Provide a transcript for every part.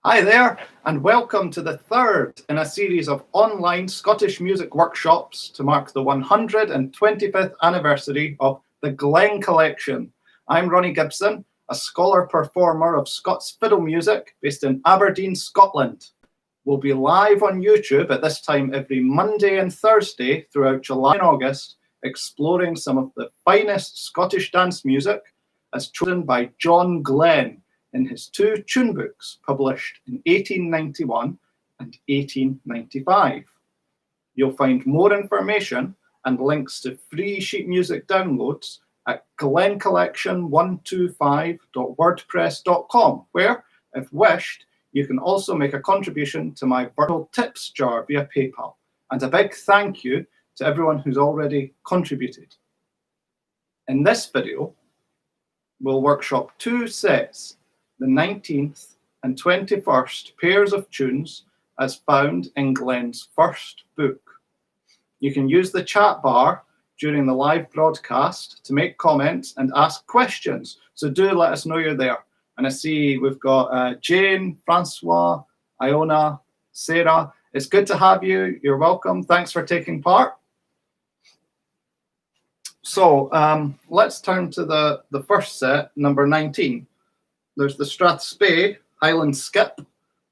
Hi there, and welcome to the third in a series of online Scottish music workshops to mark the 125th anniversary of the Glen Collection. I'm Ronnie Gibson, a scholar performer of Scots fiddle music based in Aberdeen, Scotland. We'll be live on YouTube at this time every Monday and Thursday throughout July and August, exploring some of the finest Scottish dance music as chosen by John Glen in his two tune books published in 1891 and 1895. You'll find more information and links to free sheet music downloads at glencollection125.wordpress.com, where, if wished, you can also make a contribution to my virtual tips jar via PayPal. And a big thank you to everyone who's already contributed. In this video, we'll workshop two sets, the 19th and 21st pairs of tunes as found in Glen's first book. You can use the chat bar during the live broadcast to make comments and ask questions. So do let us know you're there. And I see we've got Jane, Francois, Iona, Sarah. It's good to have you. You're welcome. Thanks for taking part. So let's turn to the first set, number 19. There's the Strathspey Highland Skip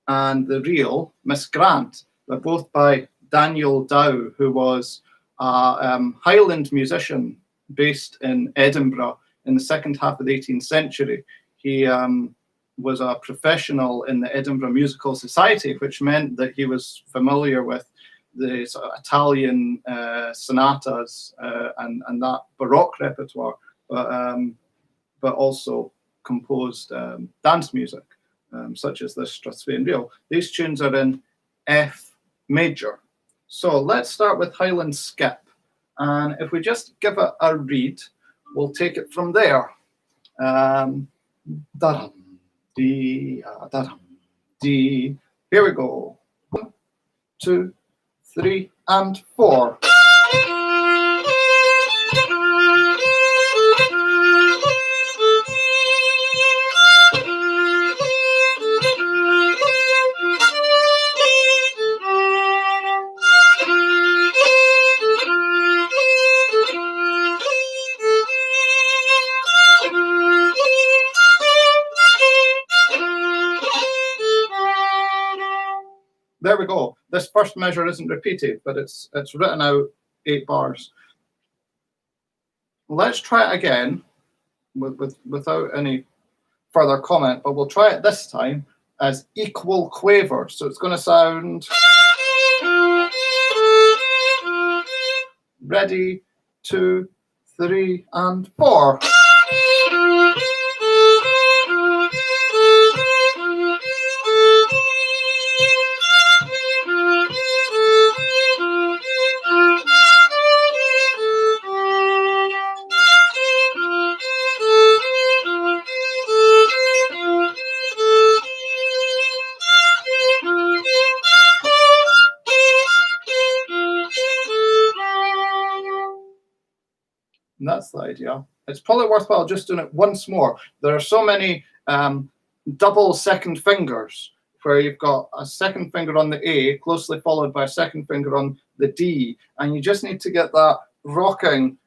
and the reel Miss Grant. They're both by Daniel Dow, who was a Highland musician based in Edinburgh in the second half of the 18th century. He was a professional in the Edinburgh Musical Society, which meant that he was familiar with the sort of Italian sonatas and that Baroque repertoire, but also composed dance music, such as this Strathspey reel. These tunes are in F major. So let's start with Highland Skip. And if we just give it a read, we'll take it from there. Da-dum, dee, da-dum, dee. Here we go. 1, 2, 3, and 4. There we go. This first measure isn't repeated, but it's written out 8 bars. Let's try it again without any further comment, but we'll try it this time as equal quaver. So it's going to sound ready, 2, 3, and 4. And that's the idea. It's probably worthwhile just doing it once more. There are so many double second fingers where you've got a second finger on the A closely followed by a second finger on the D, and you just need to get that rocking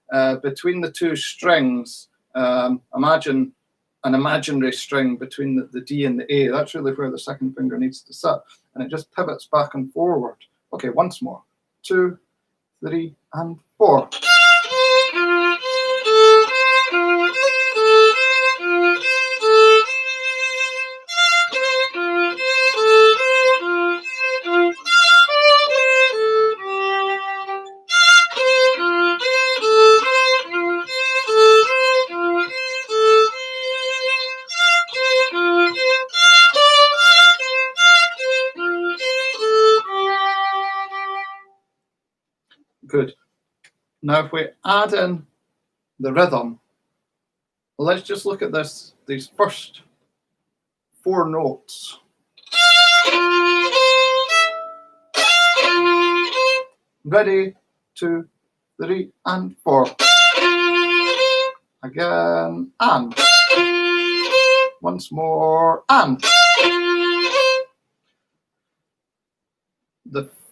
between the two strings. Imagine an imaginary string between the D and the A. That's really where the second finger needs to sit, and it just pivots back and forward. Okay, once more. 2, 3, and 4. Good. Now, if we add in the rhythm, let's just look at these first 4 notes. Ready, 2, 3, and 4. Again, and. Once more, and.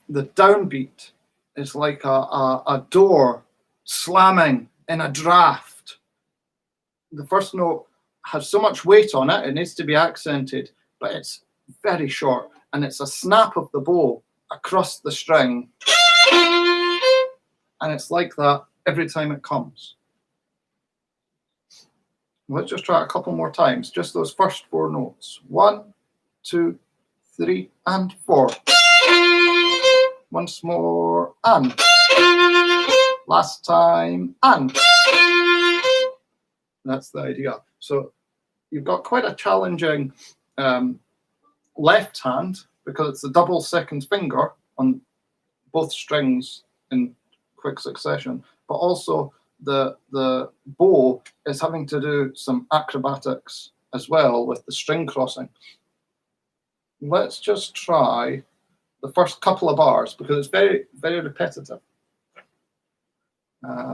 the downbeat is like a door slamming in a draft. The first note has so much weight on it, it needs to be accented, but it's very short, and it's a snap of the bow across the string, and it's like that every time it comes. Let's just try it a couple more times, just those first 4 notes. 1, 2, 3, and 4. Once more, and. Last time, and. That's the idea. So you've got quite a challenging left hand, because it's the double second finger on both strings in quick succession, but also the bow is having to do some acrobatics as well with the string crossing. Let's just try the first couple of bars, because it's very, very repetitive.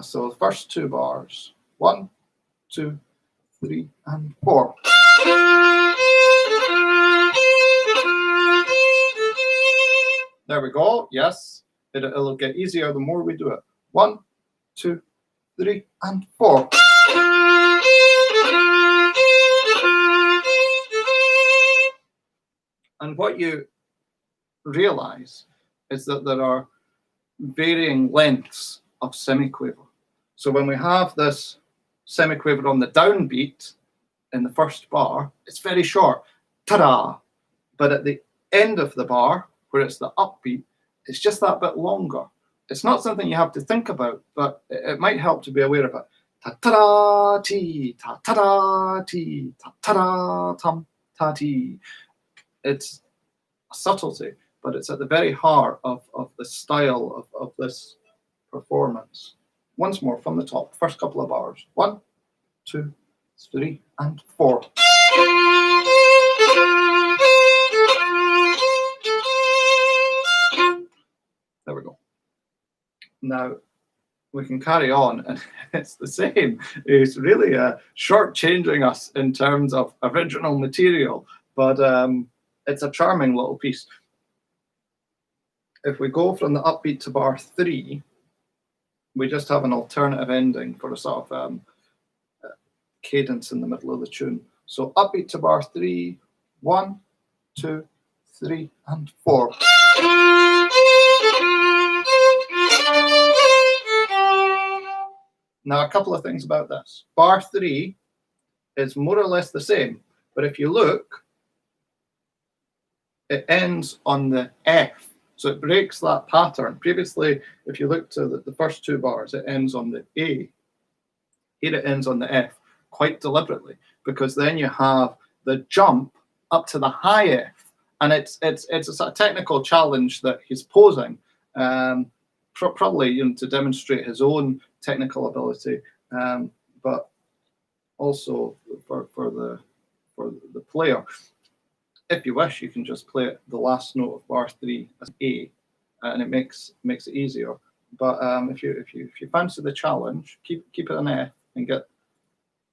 So the first 2 bars. 1, 2, 3, and 4. There we go. Yes, it'll get easier the more we do it. 1, 2, 3, and 4. And what you realize is that there are varying lengths of semiquaver. So when we have this semiquaver on the downbeat in the first bar, it's very short, ta-da! But at the end of the bar, where it's the upbeat, it's just that bit longer. It's not something you have to think about, but it might help to be aware of it. Ta-ta-da-tee, ta-ta-da-tee, ta-ta-da-tum, ta-tee. It's a subtlety, but it's at the very heart of the style of this performance. Once more from the top, first couple of bars. 1, 2, 3, and 4. There we go. Now we can carry on, and it's the same. It's really shortchanging us in terms of original material, but it's a charming little piece. If we go from the upbeat to bar 3, we just have an alternative ending for a sort of cadence in the middle of the tune. So upbeat to bar 3, 1, 2, 3, and 4. Now, a couple of things about this. Bar 3 is more or less the same, but if you look, it ends on the F. So it breaks that pattern. Previously, if you look to the first 2 bars, it ends on the A. Here it ends on the F, quite deliberately, because then you have the jump up to the high F. And it's a sort of technical challenge that he's posing, probably to demonstrate his own technical ability, but also for the player. If you wish, you can just play the last note of bar 3 as A, and it makes it easier. But if you fancy the challenge, keep it an F and get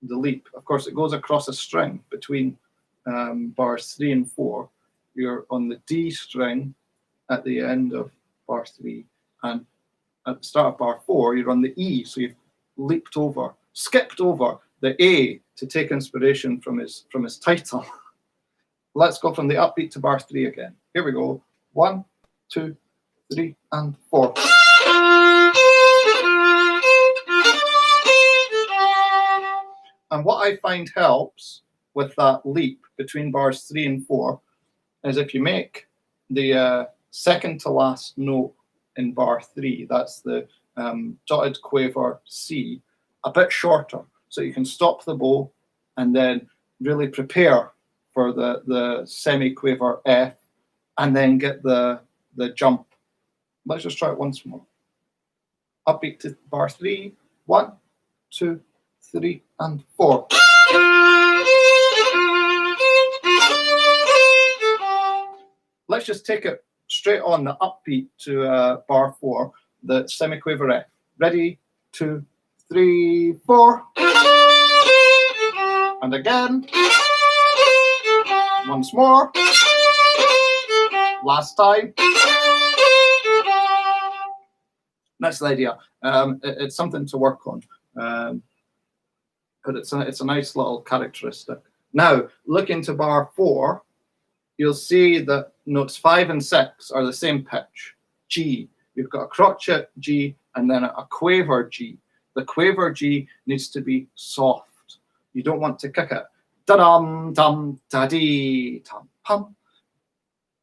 the leap. Of course, it goes across a string between bars 3 and 4. You're on the D string at the end of bar 3, and at the start of bar 4, you're on the E. So you've skipped over the A to take inspiration from his title. Let's go from the upbeat to bar 3 again. Here we go. 1, 2, 3, and 4. And what I find helps with that leap between bars 3 and 4 is if you make the second to last note in bar 3, that's the dotted quaver C, a bit shorter, so you can stop the bow and then really prepare for the semi-quaver F, and then get the jump. Let's just try it once more. Upbeat to bar 3, 1, 2, 3, and 4. Let's just take it straight on the upbeat to bar 4, the semi-quaver F. Ready, 2, 3, 4. And again. Once more. Last time. That's the idea. It's something to work on, but it's a nice little characteristic. Now, look into bar 4, you'll see that notes 5 and 6 are the same pitch, G. You've got a crotchet G and then a quaver G. The quaver G needs to be soft. You don't want to kick it. Da-dum, dum, da-dee, tum, pum.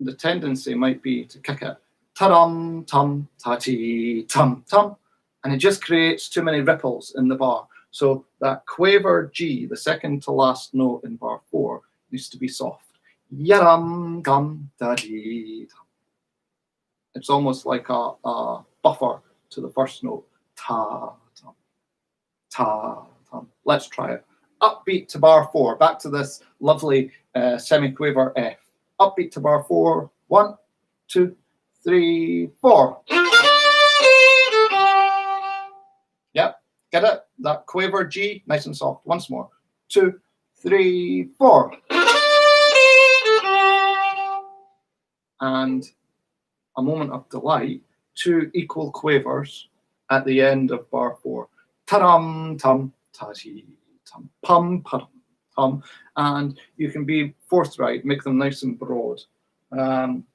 The tendency might be to kick it. Ta-dum, tum, ta-tee, tum, tum. And it just creates too many ripples in the bar. So that quaver G, the second to last note in bar 4, needs to be soft. Ya-dum, dum, da-dee, tum. It's almost like a buffer to the first note. Ta, tum, ta, tum. Let's try it. Upbeat to bar 4. Back to this lovely semi-quaver F. Upbeat to bar 4. 1, 2, 3, 4. Yep, get it? That quaver G, nice and soft. Once more. 2, 3, 4. And a moment of delight, 2 equal quavers at the end of bar 4. Ta-dum, tum, ta-tee, tum, pum, pum, tum. And you can be forthright, make them nice and broad.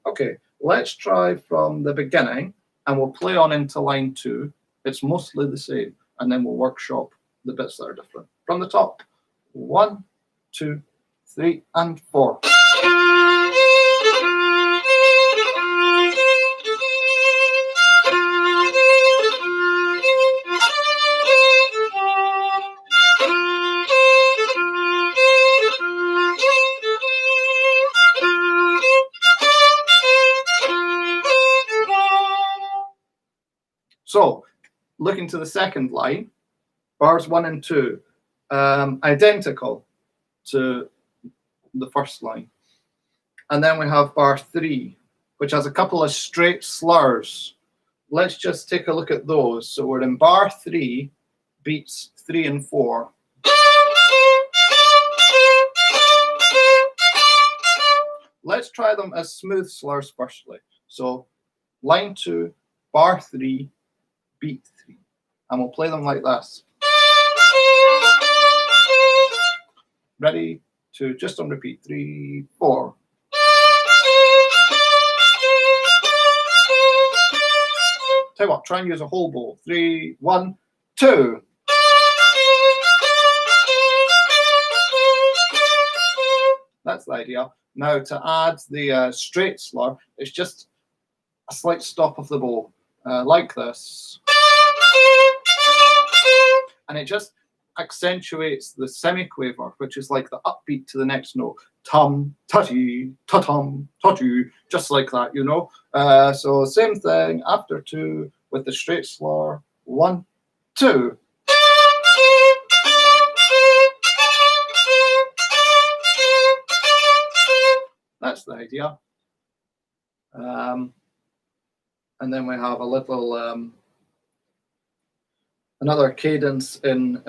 Okay, let's try from the beginning, and we'll play on into line 2. It's mostly the same, and then we'll workshop the bits that are different. From the top, 1, 2, 3, and 4. So, looking to the second line, bars 1 and 2, identical to the first line. And then we have bar 3, which has a couple of straight slurs. Let's just take a look at those. So we're in bar 3, beats 3 and 4. Let's try them as smooth slurs firstly. So line 2, bar 3, beat 3. And we'll play them like this. Ready? 2, just on repeat. 3, 4. Tell you what, try and use a whole bow. 3, 1, 2. That's the idea. Now to add the straight slur, it's just a slight stop of the bow, like this. And it just accentuates the semi-quaver, which is like the upbeat to the next note. Tum, tutty, tutum, tutty, just like that, you know. So same thing after 2 with the straight slur. 1, 2. That's the idea. And then we have a little another cadence in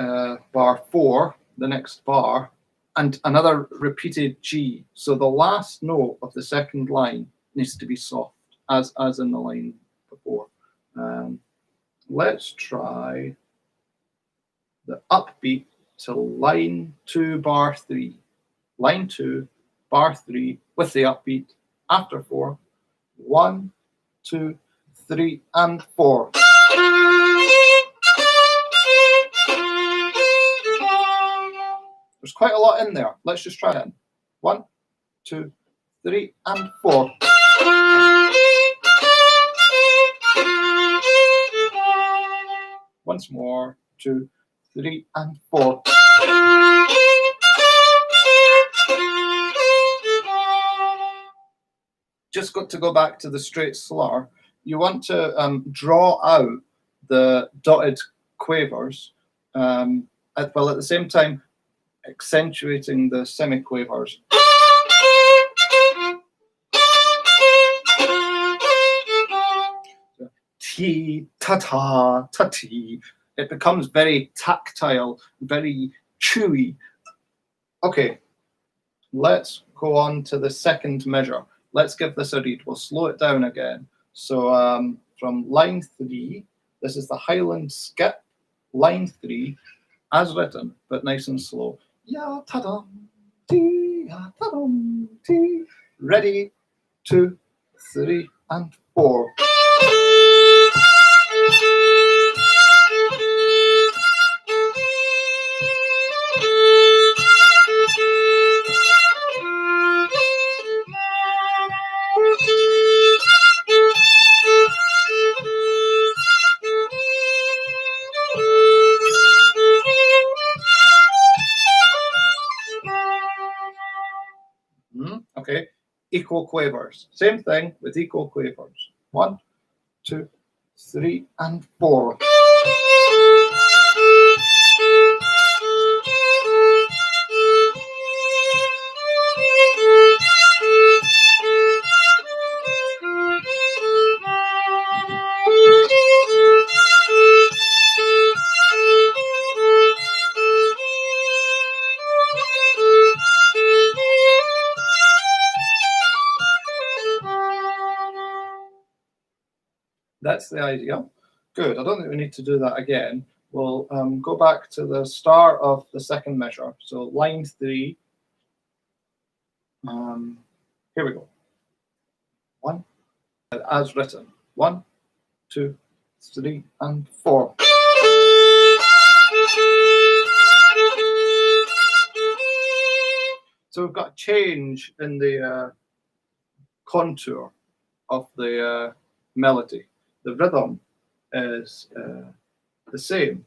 bar 4, the next bar, and another repeated G. So the last note of the second line needs to be soft, as in the line before. Let's try the upbeat to line 2, bar 3. Line 2, bar 3 with the upbeat after 4. 1, 2, 3, and 4. There's quite a lot in there. Let's just try it. 1, 2, 3, and 4. Once more. 2, 3, and 4. Just got to go back to the straight slur. You want to draw out the dotted quavers, while at the same time accentuating the semi-quavers. T, ta-ta, ta-tee. It becomes very tactile, very chewy. Okay, let's go on to the second measure. Let's give this a read. We'll slow it down again. So from line 3, This is the Highland skip, line 3, as written, but nice and slow. Ya ta-dum, tee, ya ta-dum, tee. Ready, 2, 3, and 4. Okay, equal quavers. Same thing with equal quavers. 1, 2, 3, and 4. That's the idea. Good. I don't think we need to do that again. We'll go back to the start of the second measure. So line 3. Here we go. 1, as written. 1, 2, 3, and 4. So we've got a change in the contour of the melody. The rhythm is the same,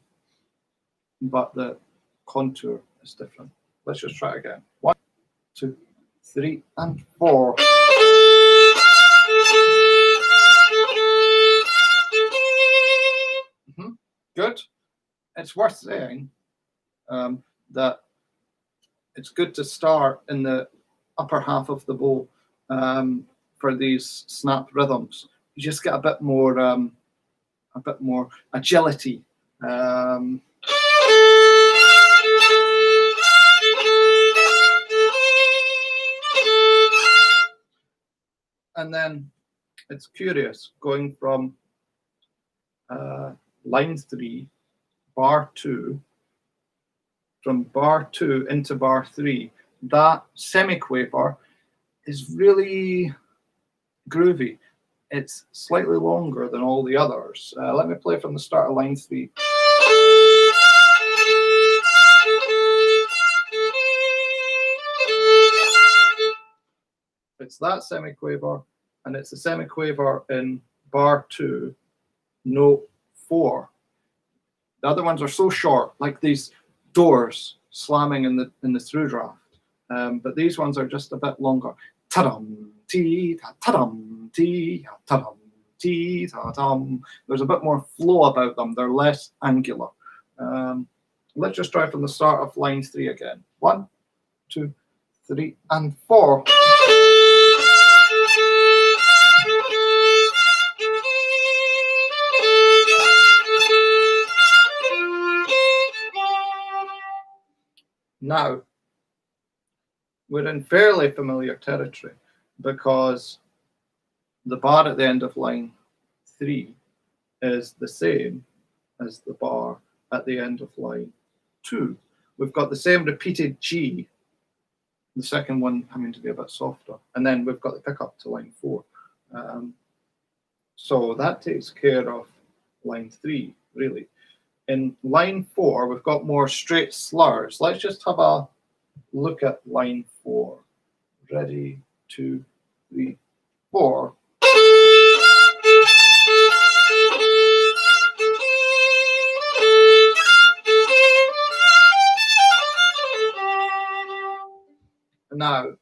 but the contour is different. Let's just try it again. 1, 2, 3, and 4. Good. It's worth saying that it's good to start in the upper half of the bow for these snap rhythms. You just get a bit more agility. And then it's curious going from line 3, bar 2, from bar 2 into bar 3. That semiquaver is really groovy. It's slightly longer than all the others. Let me play from the start of line 3. It's that semiquaver, and it's a semiquaver in bar 2, note 4. The other ones are so short, like these doors slamming in the through draft. But these ones are just a bit longer. Ta-dum, tee, ta-dum, tee, ta-dum, tee, ta-dum. There's a bit more flow about them. They're less angular. Let's just try from the start of line 3 again. 1, 2, 3, and 4. Now, we're in fairly familiar territory because the bar at the end of line 3 is the same as the bar at the end of line 2. We've got the same repeated G, the second one having to be a bit softer, and then we've got the pickup to line 4. So that takes care of line 3, really. In line 4, we've got more straight slurs. Let's just have a look at line 4. Ready, 2, 3, 4. Now,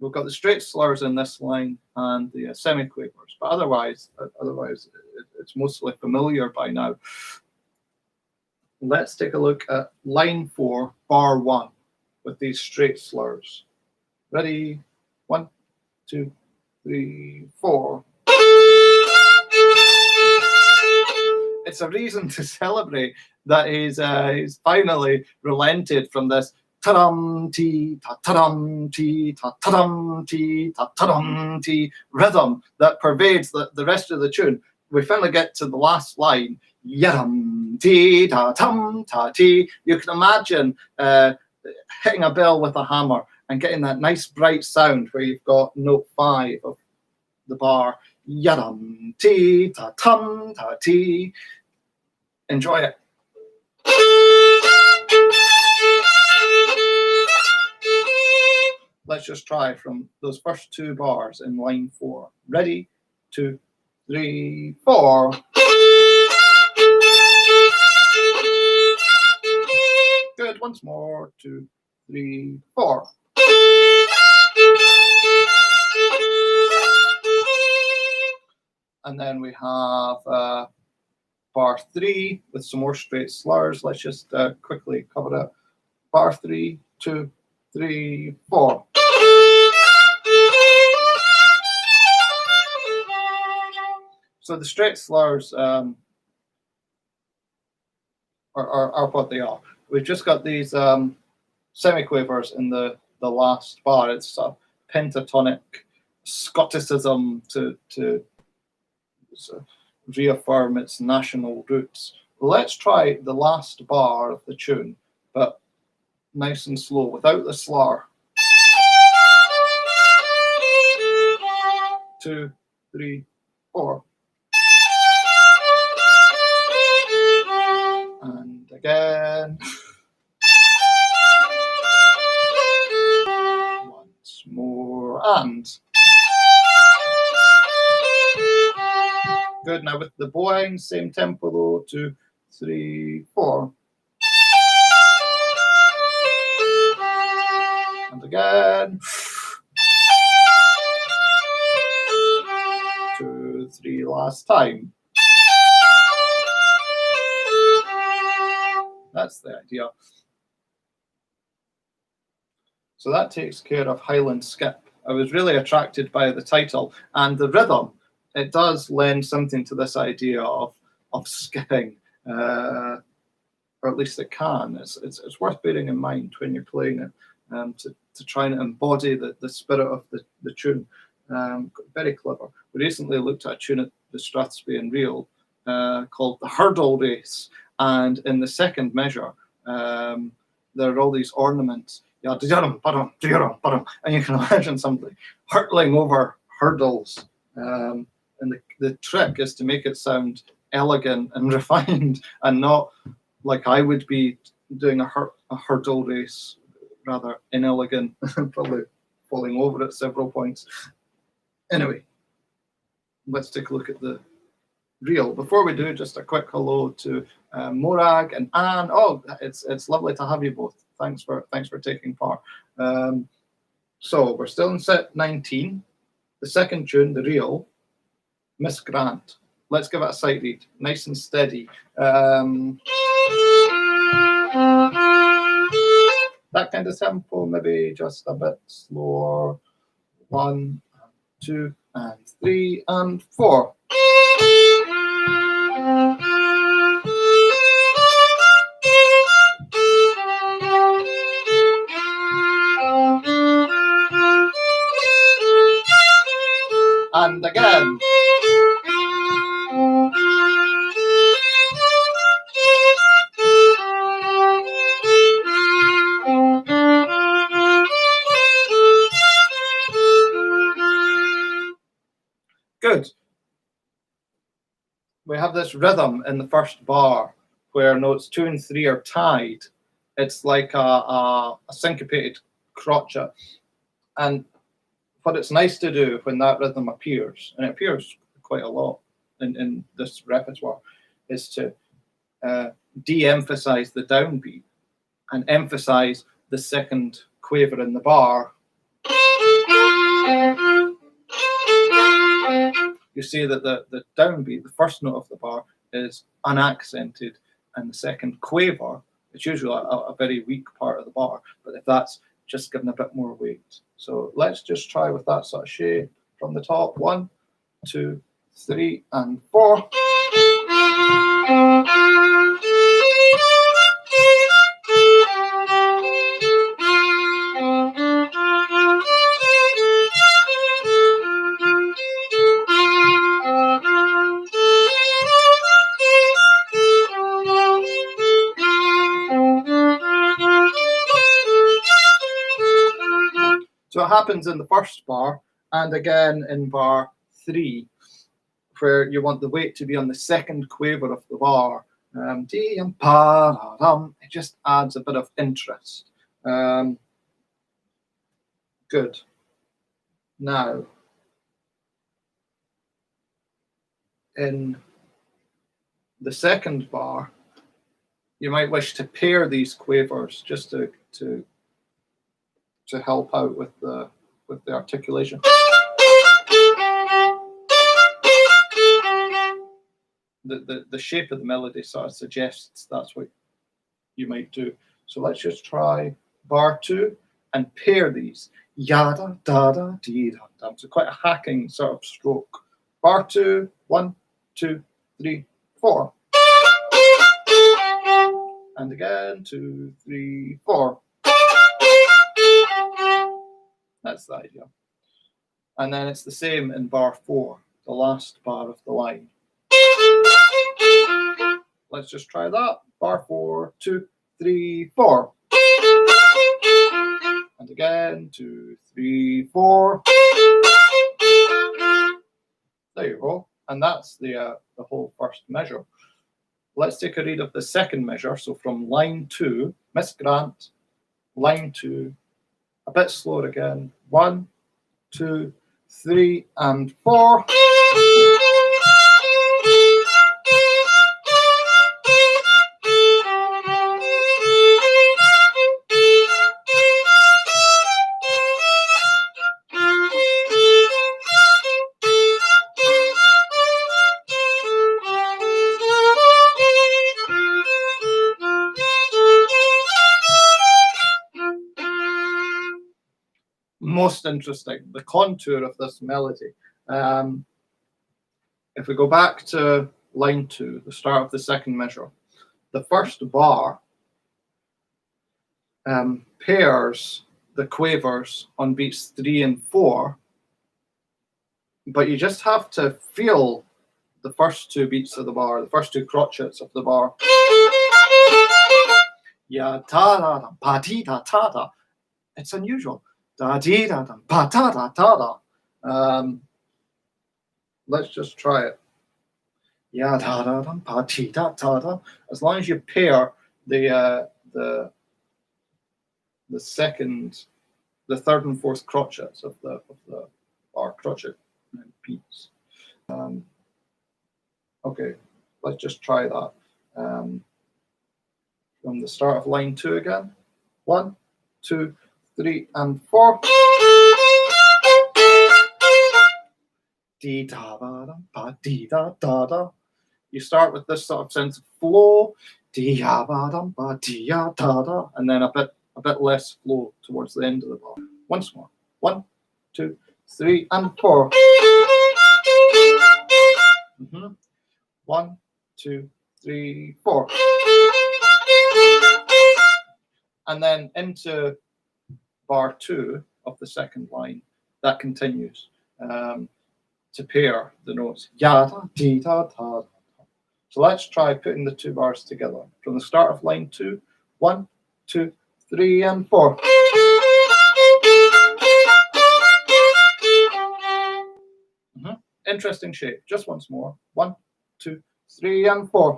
we've got the straight slurs in this line and the semiquavers, but otherwise it's mostly familiar by now. Let's take a look at line 4, bar 1, with these straight slurs. Ready? 1, 2, 3, 4. It's a reason to celebrate that he's finally relented from this ta-dum tee, ta-dum tee, ta-dum tee, ta-dum tee rhythm that pervades the rest of the tune. We finally get to the last line. Yum tee ta tum ta tee. You can imagine hitting a bell with a hammer and getting that nice bright sound where you've got note 5 of the bar. Yum tee ta tum ta tee. Enjoy it. Let's just try from those first 2 bars in line 4. Ready, 2, 3, 4. Good. Once more. 2, 3, 4. And then we have bar 3 with some more straight slurs. Let's just quickly cover it. Bar 3, 2, 3, 4. So the straight slurs are what they are. We've just got these semiquavers in the last bar. It's a pentatonic Scotticism to reaffirm its national roots. Let's try the last bar of the tune, but nice and slow, without the slur. 2, 3, 4. And again. Once more, and. Good. Now with the bowing, same tempo though. 2, 3, 4. And again. 2, 3, last time. That's the idea. So that takes care of Highland Skip. I was really attracted by the title and the rhythm. It does lend something to this idea of skipping, or at least it can. It's worth bearing in mind when you're playing it, to try and embody the spirit of the tune. Very clever. We recently looked at a tune at the Strathspey and Reel called The Hurdle Race, and in the second measure, there are all these ornaments. And you can imagine somebody hurtling over hurdles. And the trick is to make it sound elegant and refined, and not like I would be doing a hurdle race, rather inelegant, probably falling over at several points. Anyway, let's take a look at the reel. Before we do, just a quick hello to Morag and Anne. Oh, it's lovely to have you both. Thanks for taking part. So we're still in set 19. The second tune, the reel, Miss Grant. Let's give it a sight read, nice and steady. That kind of tempo, maybe just a bit slower. 1, 2, and 3, and 4. And again. Good. We have this rhythm in the first bar where notes 2 and 3 are tied. It's like a syncopated crotchet. And what it's nice to do when that rhythm appears, and it appears quite a lot in this repertoire, is to de-emphasize the downbeat and emphasize the second quaver in the bar. You see that the downbeat, the first note of the bar, is unaccented, and the second quaver, it's usually a very weak part of the bar, but if that's just given a bit more weight. So let's just try with that sort of shape from the top. 1, 2, 3, and 4. So it happens in the first bar and again in bar 3, where you want the weight to be on the second quaver of the bar. It just adds a bit of interest. Good. Now, in the second bar, you might wish to pair these quavers just to help out with the articulation. The shape of the melody sort of suggests that's what you might do. So let's just try bar 2 and pair these. Yada da da dee da da. So quite a hacking sort of stroke. Bar 2, 1, 2, 3, 4. And again, 2, 3, 4. That's the idea. And then it's the same in bar 4, the last bar of the line. Let's just try that. Bar 4, 2, 3, 4. And again, 2, 3, 4. There you go. And that's the whole first measure. Let's take a read of the second measure. So from line 2, Miss Grant, line 2, a bit slower again. 1, 2, 3, and 4. Most interesting, the contour of this melody. If we go back to line 2, the start of the second measure, the first bar pairs the quavers on beats 3 and 4, but you just have to feel the first 2 beats of the bar, the first 2 crotchets of the bar. Ya ta da pa ti da ta da. It's unusual. Da dee da da pa ta da ta da. Let's just try it. Ya da da da pa ti da ta da. As long as you pair the second, the third and fourth crotchets of the bar crotchet beats. Okay, let's just try that. From the start of line 2 again. 1, 2, 3, and 4. Dee da ba da ba dee da da da. You start with this sort of sense of flow. Dee ya ba da ba dee ya da da, and then a bit less flow towards the end of the bar. Once more. 1, 2, 3, and 4. 1, 2, 3, 4. And then into bar 2 of the second line, that continues to pair the notes. Yada, dee, da, da. So let's try putting the 2 bars together. From the start of line 2, 1, 2, 3, and 4. Interesting shape. Just once more. 1, 2, 3, and 4.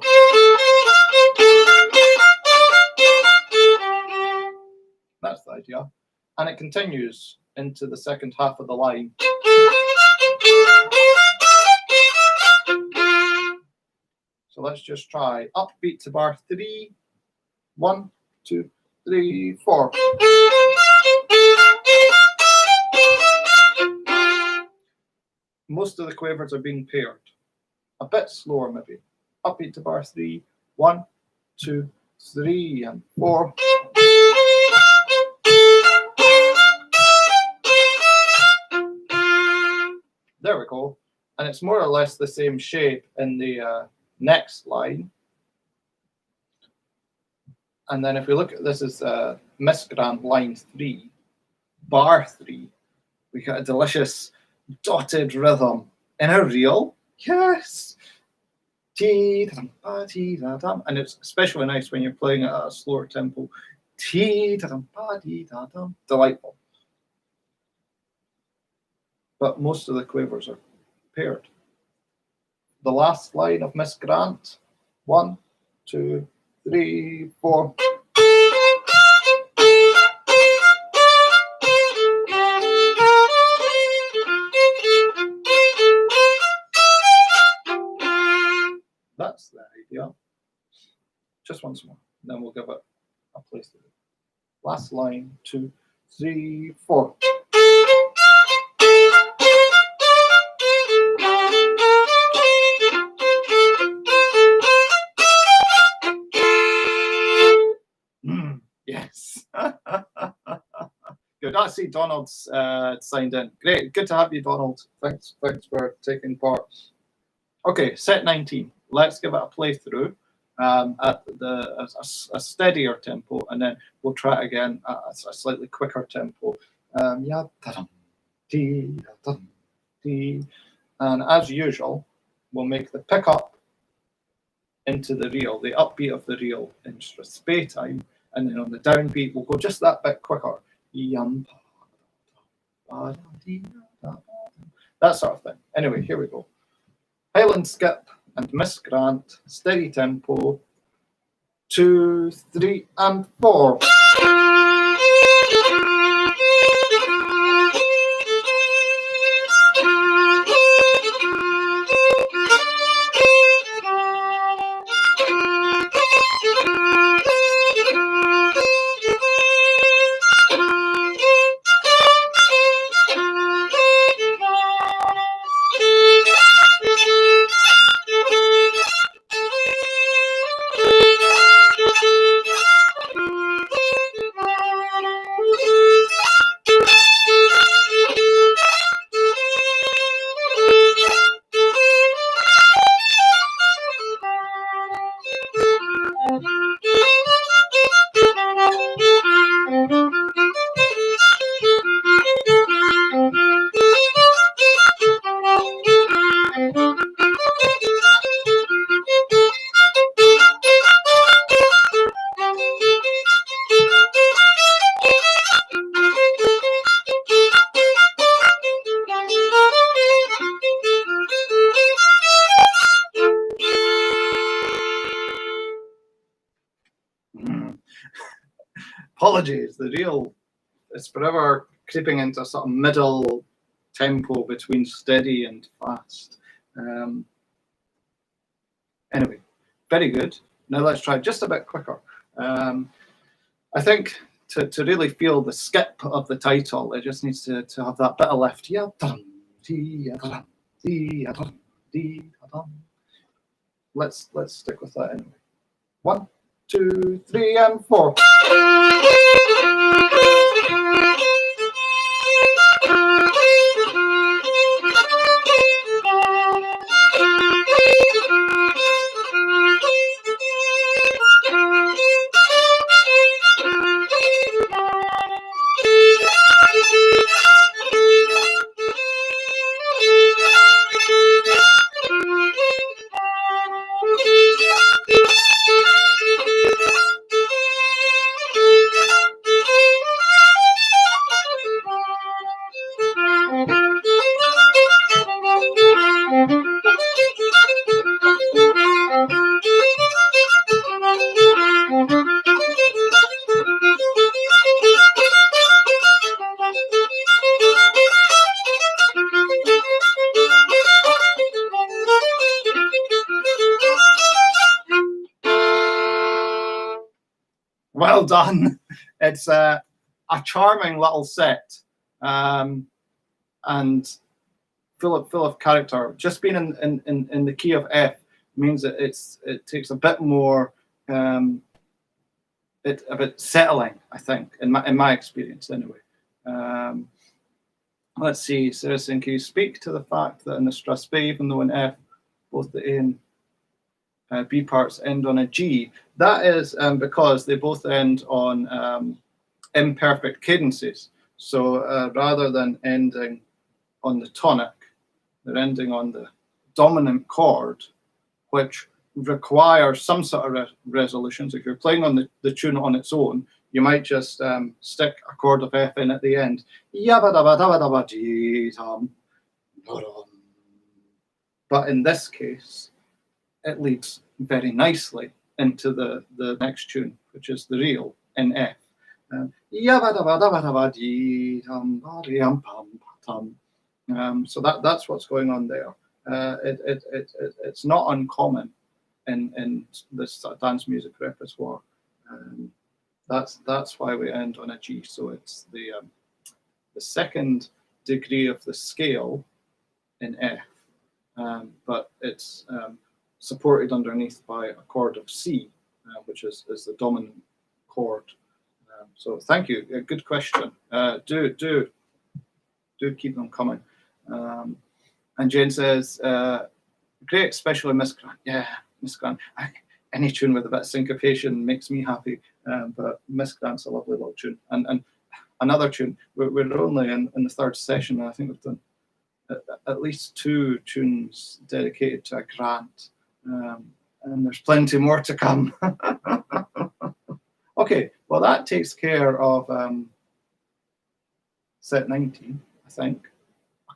That's the idea. And it continues into the second half of the line. So let's just try upbeat to bar 3. 1, 2, 3, 4. Most of the quavers are being paired. A bit slower maybe. Upbeat to bar 3. 1, 2, 3, and 4. There we go. And it's more or less the same shape in the next line. And then if we look at this as Miss Grant line 3, bar 3, we got a delicious dotted rhythm in a reel. Yes. And it's especially nice when you're playing at a slower tempo. Delightful. but most of the quavers are paired. The last line of Miss Grant. 1, 2, 3, 4. That's the idea. Just once more, then we'll give it a place to go. Last line, 2, 3, 4. Yes. Good. I see Donald's signed in. Great. Good to have you, Donald. Thanks for taking part. Okay, set 19. Let's give it a playthrough at a steadier tempo, and then we'll try it again at a slightly quicker tempo. And as usual, we'll make the pickup into the reel, the upbeat of the reel in strathspey time, and then on the downbeat, we'll go just that bit quicker. That sort of thing. Anyway, here we go. Highland skip and Miss Grant, steady tempo, 2, 3, and 4. Apologies, the reel is forever creeping into a sort of middle tempo between steady and fast. Anyway, very good. Now let's try just a bit quicker. I think to really feel the skip of the title, it just needs to have that bit of left. Let's stick with that anyway. 1, 2, 3, and 4. Well done. It's a charming little set, and full of character. Just being in the key of F means that it takes a bit more a bit settling, I think, in my experience anyway. Let's see, Saracen, can you speak to the fact that in the strathspey, even though in F both the A and B parts end on a G? That is because they both end on imperfect cadences. So rather than ending on the tonic, they're ending on the dominant chord, which requires some sort of resolutions. If you're playing on the tune on its own, you might just stick a chord of F in at the end. But in this case, it leads very nicely into the next tune, which is the reel in F. So that's what's going on there. It's not uncommon in this dance music repertoire. That's why we end on a G. So it's the second degree of the scale in F, but it's supported underneath by a chord of C, which is the dominant chord. So thank you. Good question. Do keep them coming. And Jane says, great, especially Miss Grant. Yeah, Miss Grant. Any tune with a bit of syncopation makes me happy. But Miss Grant's a lovely little tune. And another tune. We're only in the third session, and I think we've done at least 2 tunes dedicated to a Grant. And there's plenty more to come. Okay, well, that takes care of set 19, I think. A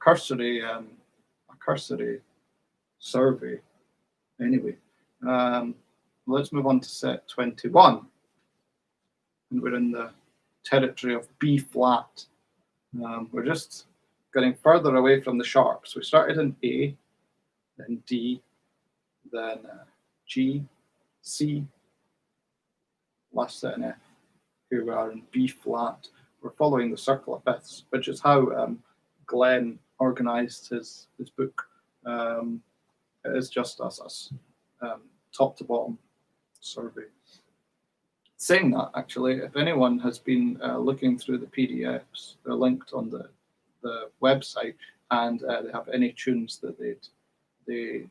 cursory survey. Anyway, let's move on to set 21. And we're in the territory of B flat. We're just getting further away from the sharps. We started in A, then D, then G, C, last set in F. Here we are in B flat. We're following the circle of fifths, which is how Glen organised his book. It is just us top to bottom survey. Saying that, actually, if anyone has been looking through the PDFs, they're linked on the website, and they have any tunes that they'd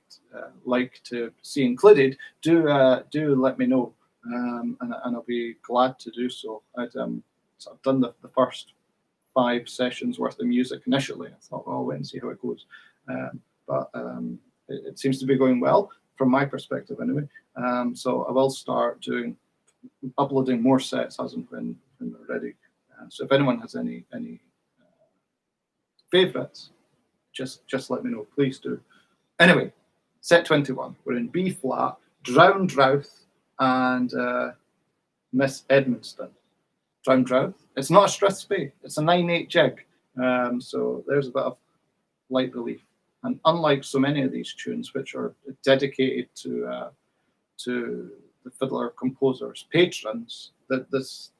like to see included, do let me know, and I'll be glad to do so. I've done the first 5 sessions worth of music initially. I thought, well, I'll wait and see how it goes. But it seems to be going well from my perspective anyway. So I will start uploading more sets as and when they're ready. So if anyone has any favourites, just let me know, please do. Anyway, set 21. We're in B flat, Drouth, and Miss Edmonston. Drouth. It's not a Strath Spey. It's a 9/8 jig. So there's a bit of light relief. And unlike so many of these tunes, which are dedicated to the fiddler composer's patrons, that this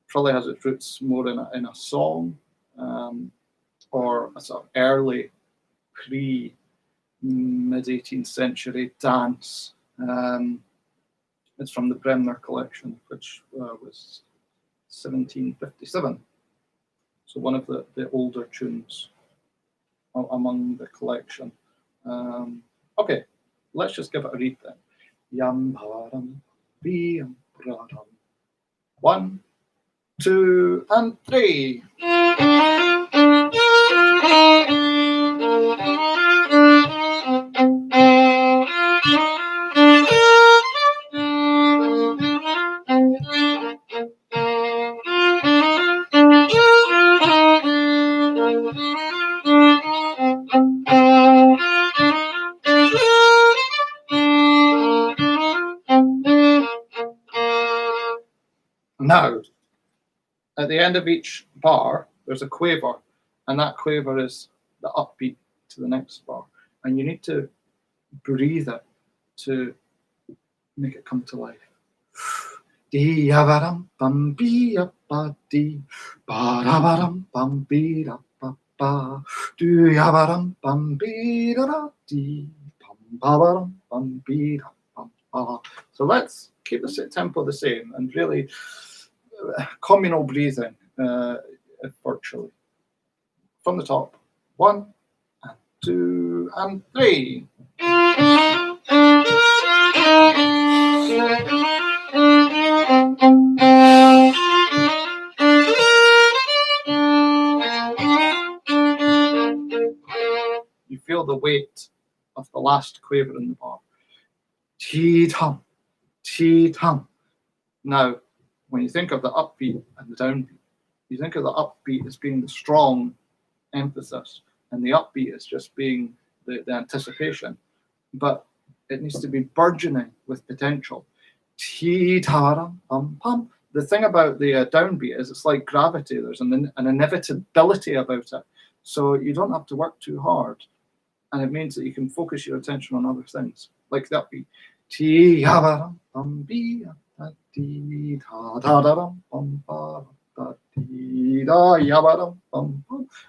probably has its roots more in a song, or a sort of early mid 18th century dance. It's from the Glen Collection, which was 1757. So one of the older tunes among the collection. Okay, let's just give it a read then. Yam param biyam pradam. 1, 2, and 3. Now, at the end of each bar, there's a quaver, and that quaver is the upbeat to the next bar. And you need to breathe it to make it come to life. Dee yabaram bam bee up ba dee, ba da baram bam bee da ba ba, do yabaram bam bee da da dee, bam ba baram bam bee da bam ba. So let's keep the tempo the same and really communal breathing, virtually. From the top, 1, and 2, and 3. You feel the weight of the last quaver in the bar. Ti-tum, ti-tum. Now, when you think of the upbeat and the downbeat, you think of the upbeat as being the strong emphasis, and the upbeat is just being the anticipation. But it needs to be burgeoning with potential. Tee-ta-ram-pum-pum. The thing about the downbeat is it's like gravity. There's an inevitability about it. So you don't have to work too hard. And it means that you can focus your attention on other things, like the upbeat.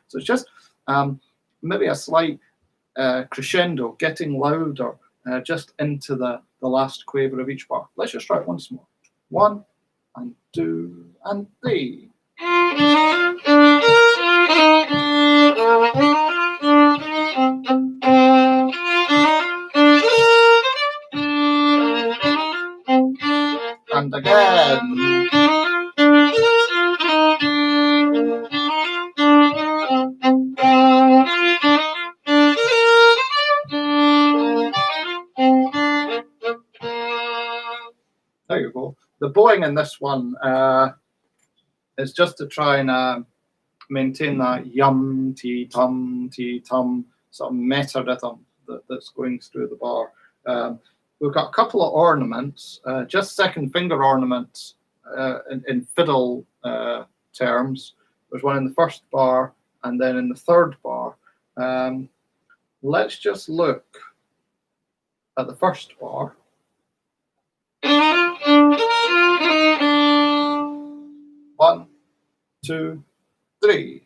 So it's just maybe a slight crescendo, getting louder, just into the last quaver of each bar. Let's just try it once more. 1 and 2 and 3. And again. There you go. The bowing in this one is just to try and maintain that yum, tea, tum sort of meta rhythm that's going through the bar. We've got a couple of ornaments, just second finger ornaments in fiddle terms. There's one in the first bar and then in the third bar. Let's just look at the first bar. One, 2, 3.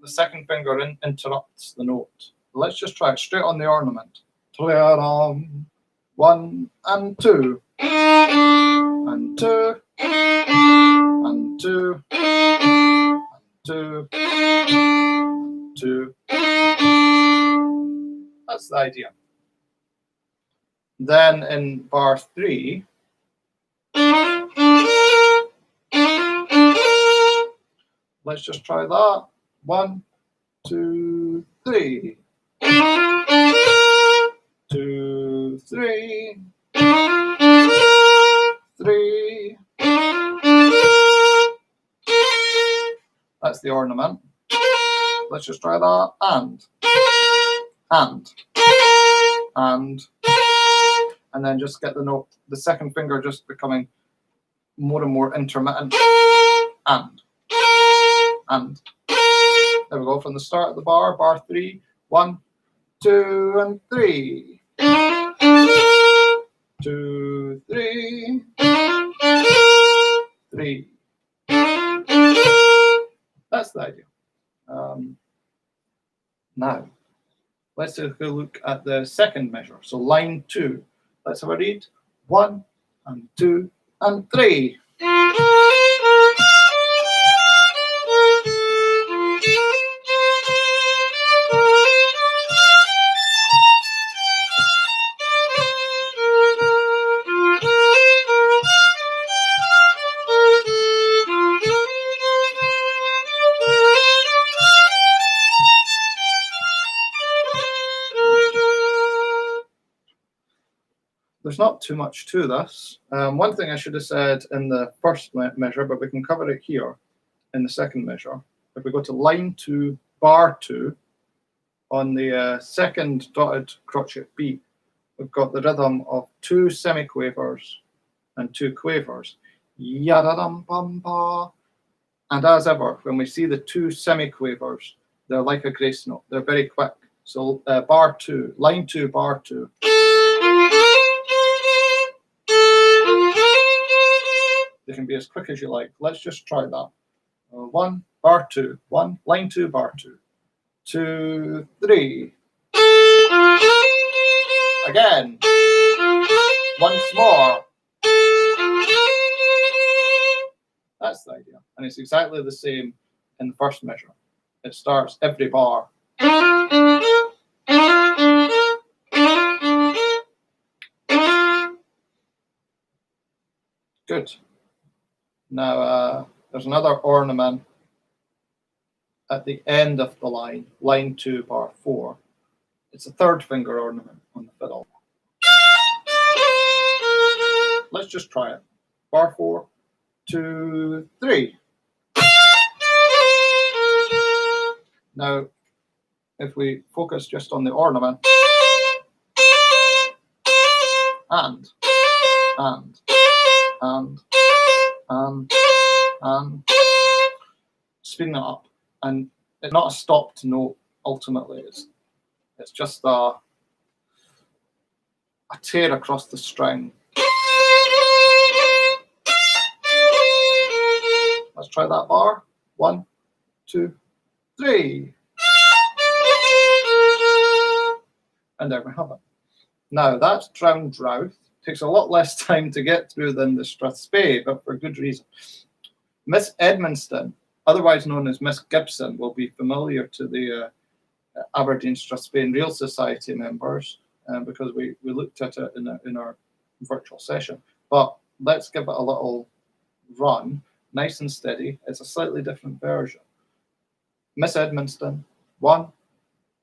The second finger interrupts the note. Let's just try it straight on the ornament. 1 and 2. And 2. And 2. And 2. 2. That's the idea. Then in bar 3, let's just try that. 1, 2, 3. 2, 3. 3. That's the ornament. Let's just try that. And then just get the note, the second finger just becoming more and more intermittent. And. There we go, from the start of the bar, bar 3. 1, 2, and 3. 2, 3. 3. That's the idea. Now, let's take a look at the second measure. So line 2. Let's have a read. 1 and 2 and 3. There's not too much to this. One thing I should have said in the first measure, but we can cover it here in the second measure. If we go to line 2, bar 2, on the second dotted crotchet beat, we've got the rhythm of 2 semiquavers and 2 quavers. Ya-da-dum-bum-ba. And as ever, when we see the 2 semiquavers, they're like a grace note. They're very quick. So bar 2, line 2, bar 2. They can be as quick as you like. Let's just try that. 1, bar 2. 1, line 2, bar 2. 2, 3. Again. Once more. That's the idea. And it's exactly the same in the first measure. It starts every bar. Good. Now, there's another ornament at the end of the line, line 2, bar 4. It's a third finger ornament on the fiddle. let's just try it. Bar 4, 2, 3. Now, if we focus just on the ornament, and speeding it up, and it's not a stopped note. Ultimately, it's just a tear across the string. Let's try that bar. 1, 2, 3. And there we have it. Now that's drowned Drouth. Takes a lot less time to get through than the Strathspey, but for good reason. Miss Edmonston, otherwise known as Miss Gibson, will be familiar to the Aberdeen Strathspey and Reel Society members because we looked at it in our virtual session. But let's give it a little run, nice and steady. It's a slightly different version. Miss Edmonston, 1,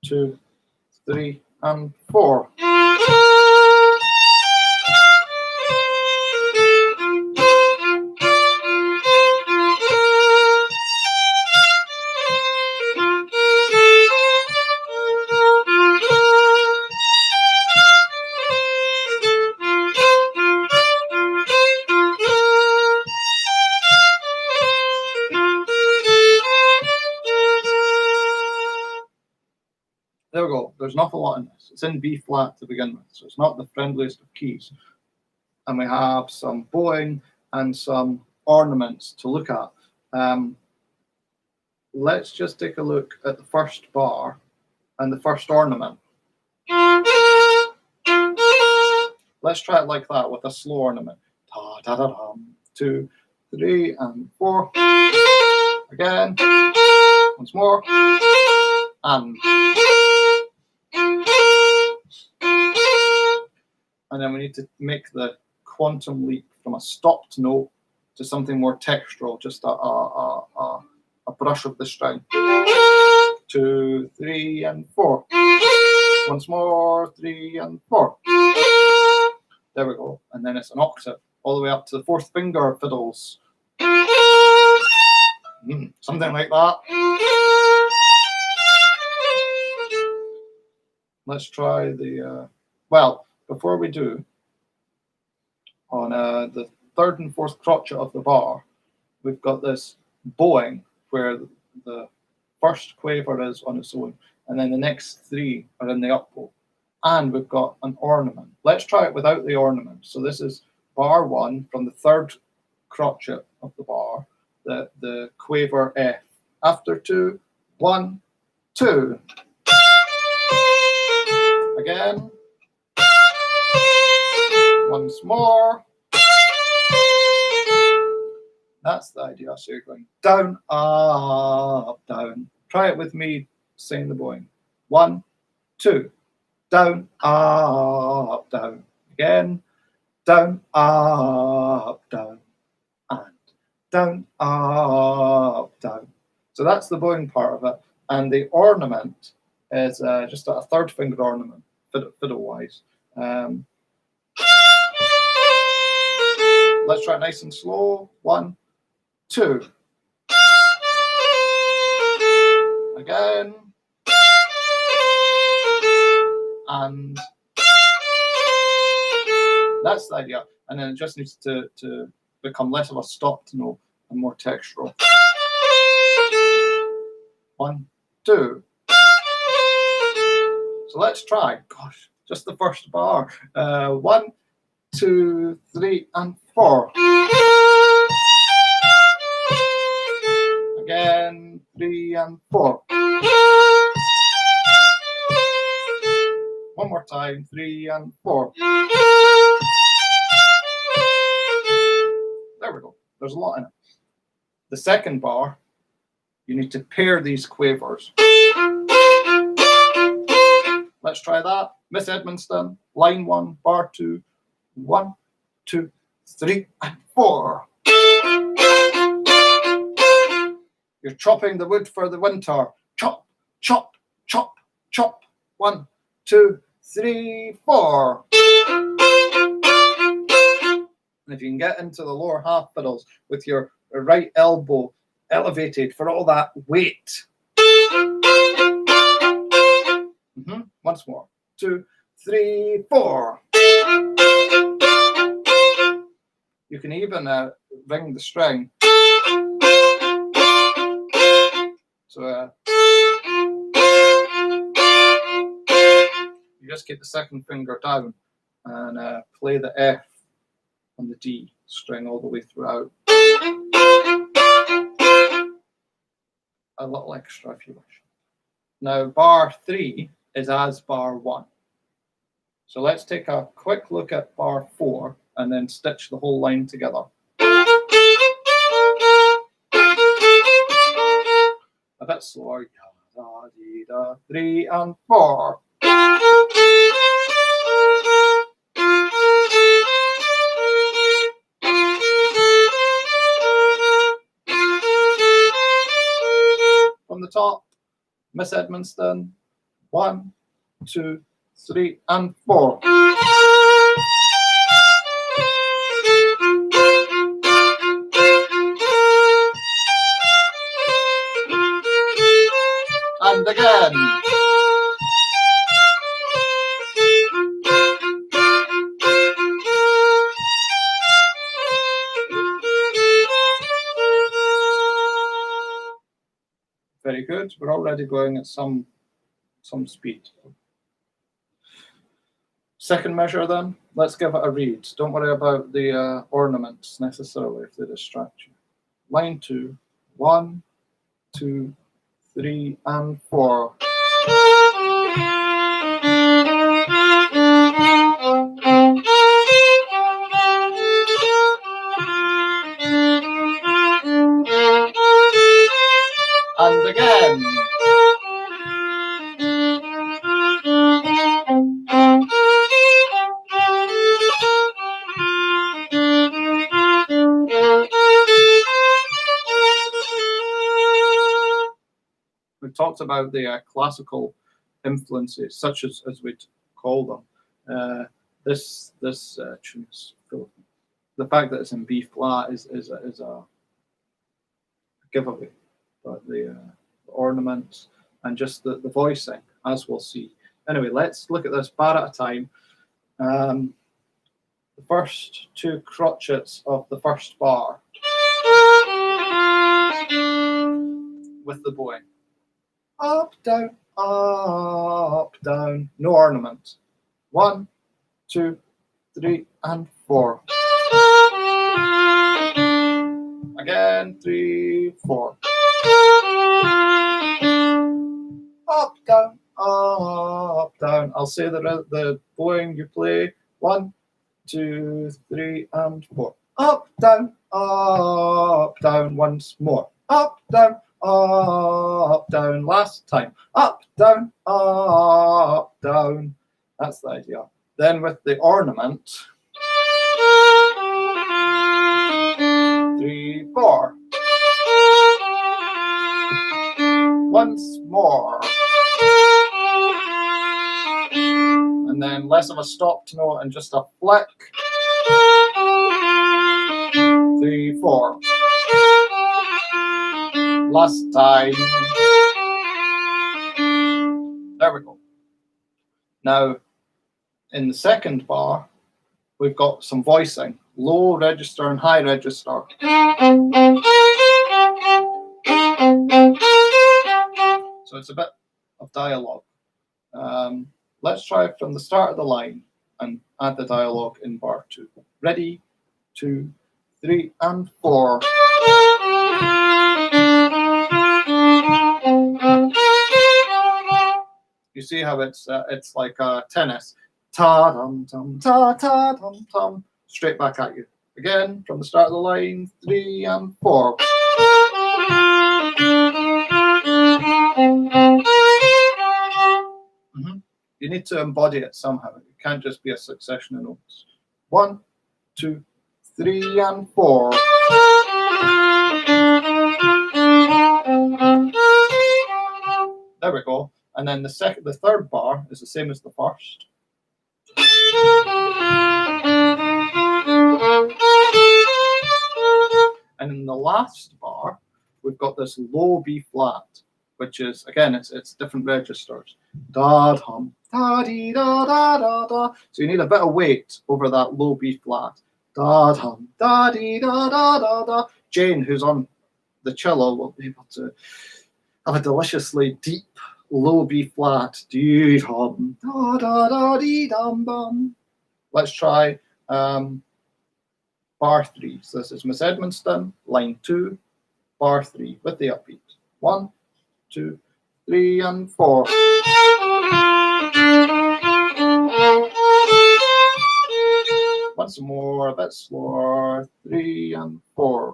2, 3, and 4. There we go. There's an awful lot in this. It's in B flat to begin with, so it's not the friendliest of keys. And we have some bowing and some ornaments to look at. Let's just take a look at the first bar and the first ornament. Let's try it like that with a slow ornament. 2, 3, and 4. Again. Once more. And then we need to make the quantum leap from a stopped note to something more textural, just a brush of the string. 2, 3, and 4. Once more, 3 and 4. There we go. And then it's an octave, all the way up to the fourth finger fiddles. Something like that. Let's try the, well, before we do, on the third and fourth crotchet of the bar, we've got this bowing where the first quaver is on its own, and then the next 3 are in the up bow. And we've got an ornament. Let's try it without the ornament. So this is bar 1 from the third crotchet of the bar, the quaver F. After 2, 1, 2. Again. Once more. That's the idea. So you're going down, up, down. Try it with me saying the bowing. 1, 2. Down, up, down. Again. Down, up, down. And down, up, down. So that's the bowing part of it. And the ornament is just a third finger ornament, fiddle-wise. Let's try it nice and slow. 1, 2. Again. And that's the idea. And then it just needs to become less of a stopped note and more textural. 1, 2. So let's try. Gosh, just the first bar. 1, 2, 3, and 4. Again, 3 and 4. One more time, 3 and 4. There we go. There's a lot in it. The second bar, you need to pair these quavers. Let's try that. Miss Edmonston, line 1, bar 2. 1, 2, 3, and 4. You're chopping the wood for the winter. Chop, chop, chop, chop. 1, 2, 3, 4. And if you can get into the lower half fiddles with your right elbow elevated for all that weight. Once more. 2, 3, 4. You can even ring the string. So you just keep the second finger down and play the F on the D string all the way throughout. A little extra if you wish. Now bar 3 is as bar 1. So let's take a quick look at bar 4 and then stitch the whole line together. A bit slower. 3 and 4. From the top, Miss Edmonston. 1, 2, 3 and 4. And again. Very good. We're already going at some speed. Second measure then, let's give it a read. Don't worry about the ornaments necessarily if they distract you. Line 2, 1, 2, 3 and 4. And again. We talked about the classical influences, such as we'd call them. This tune is full. The fact that it's in B flat is a giveaway, but the ornaments and just the voicing, as we'll see. Anyway, let's look at this bar at a time. The first 2 crotchets of the first bar with the bowing. Up, down, no ornament. 1, 2, 3 and 4. Again, 3, 4. Up, down, I'll say the bowing you play. 1, 2, 3 and 4. Up, down, once more. Up, down, last time. Up, down, That's the idea. Then with the ornament, 3, 4. Once more. And then less of a stopped note and just a flick. 3, 4. Last time. There we go. Now, in the second bar, we've got some voicing. Low register and high register. So it's a bit of dialogue. Let's try it from the start of the line and add the dialogue in bar 2. Ready, 2, 3 and 4. You see how it's like tennis. Ta-dum-tum, ta-ta-dum-tum. Straight back at you. Again, from the start of the line, 3 and 4. You need to embody it somehow. It can't just be a succession of notes. 1, 2, 3 and 4. There we go. And then the third bar is the same as the first. last bar, we've got this low B flat, which is, again, it's different registers. Da dum, da dee da da da da. So you need a bit of weight over that low B flat. Da dum, da dee da da da da. Jane, who's on the cello, will be able to have a deliciously deep low B flat. Dee dum, da da da dee dum bum. Let's try bar 3. So this is Miss Edmonston, line 2, bar 3 with the upbeat. 1, 2, 3, and 4. Once more, a bit slower. 3 and 4.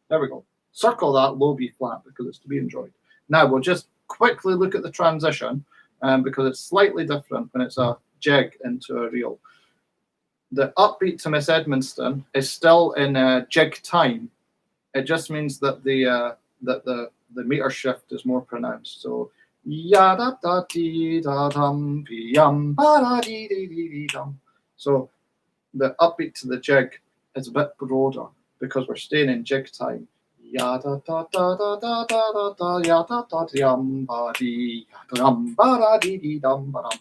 There we go. Circle that low B flat because it's to be enjoyed. Now we'll just quickly look at the transition because it's slightly different when it's a jig into a reel. The upbeat to Miss Edmonston is still in jig time. It just means that the meter shift is more pronounced. So ya da da dee da dum yum ba da dee dee dee dee dum. So the upbeat to the jig is a bit broader because we're staying in jig time. Ya da da da da da da da da ya da da yum ba dee dum ba da dee dee dum ba dum.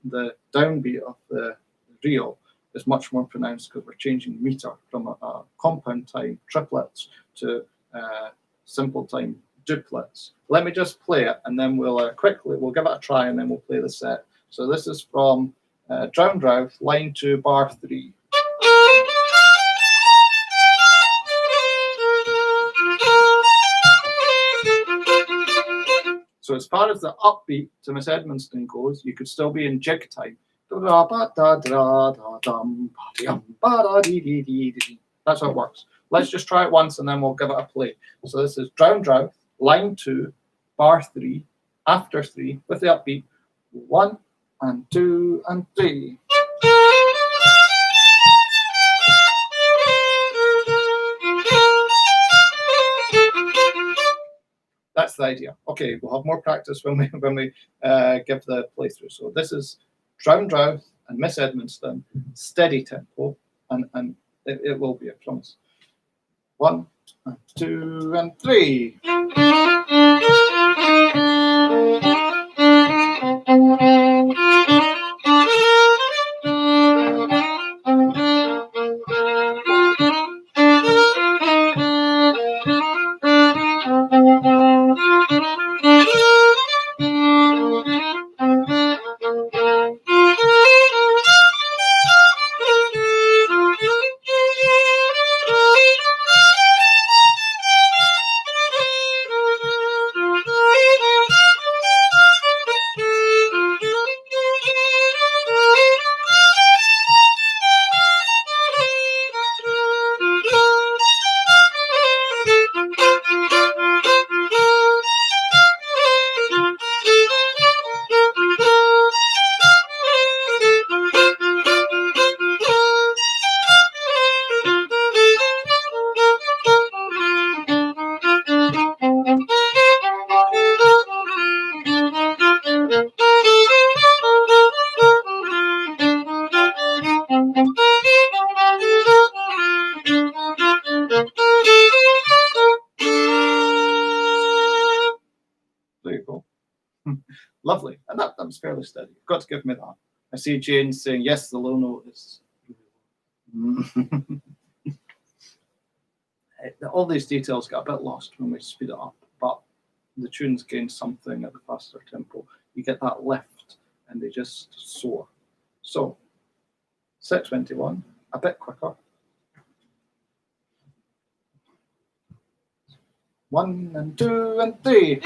The downbeat of the reel is much more pronounced because we're changing meter from a compound time triplets to simple time duplets. Let me just play it and then we'll give it a try and then we'll play the set. So this is from Drouth, line 2, bar 3. So as far as the upbeat to Miss Edmonston goes, you could still be in jig time. That's how it works. Let's just try it once and then we'll give it a play. So this is Drouth, line 2, bar 3, after 3, with the upbeat. 1 and 2 and 3. That's the idea. Okay, we'll have more practice when we give the playthrough. So this is Drouth and Miss Edmonston, steady tempo, and it will be, I promise. 1 and 2 and 3. There you go. Lovely. And that was fairly steady. You've got to give me that. I see Jane saying, yes, the low note is... All these details get a bit lost when we speed it up, but the tunes gain something at the faster tempo. You get that lift and they just soar. So, set 21, a bit quicker. 1 and 2 and 3.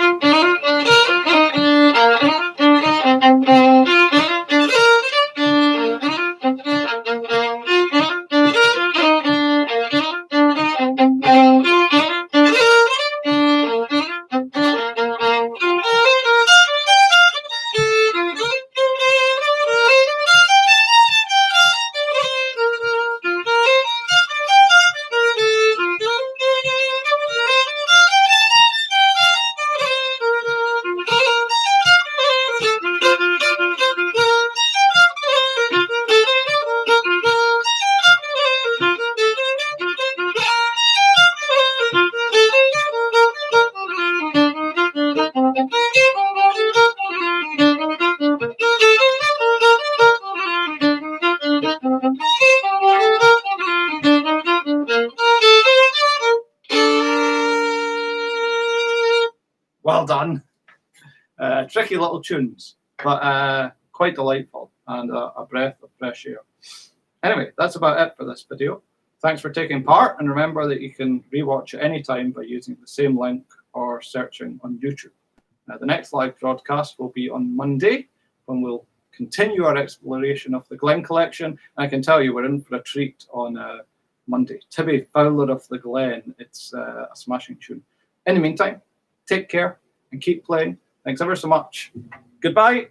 Tricky little tunes, but quite delightful and a breath of fresh air. Anyway, that's about it for this video. Thanks for taking part, and remember that you can rewatch it anytime by using the same link or searching on YouTube. The next live broadcast will be on Monday, when we'll continue our exploration of the Glen Collection. And I can tell you we're in for a treat on Monday. Tibby Fowler of the Glen. It's a smashing tune. In the meantime, take care and keep playing. Thanks ever so much. Goodbye.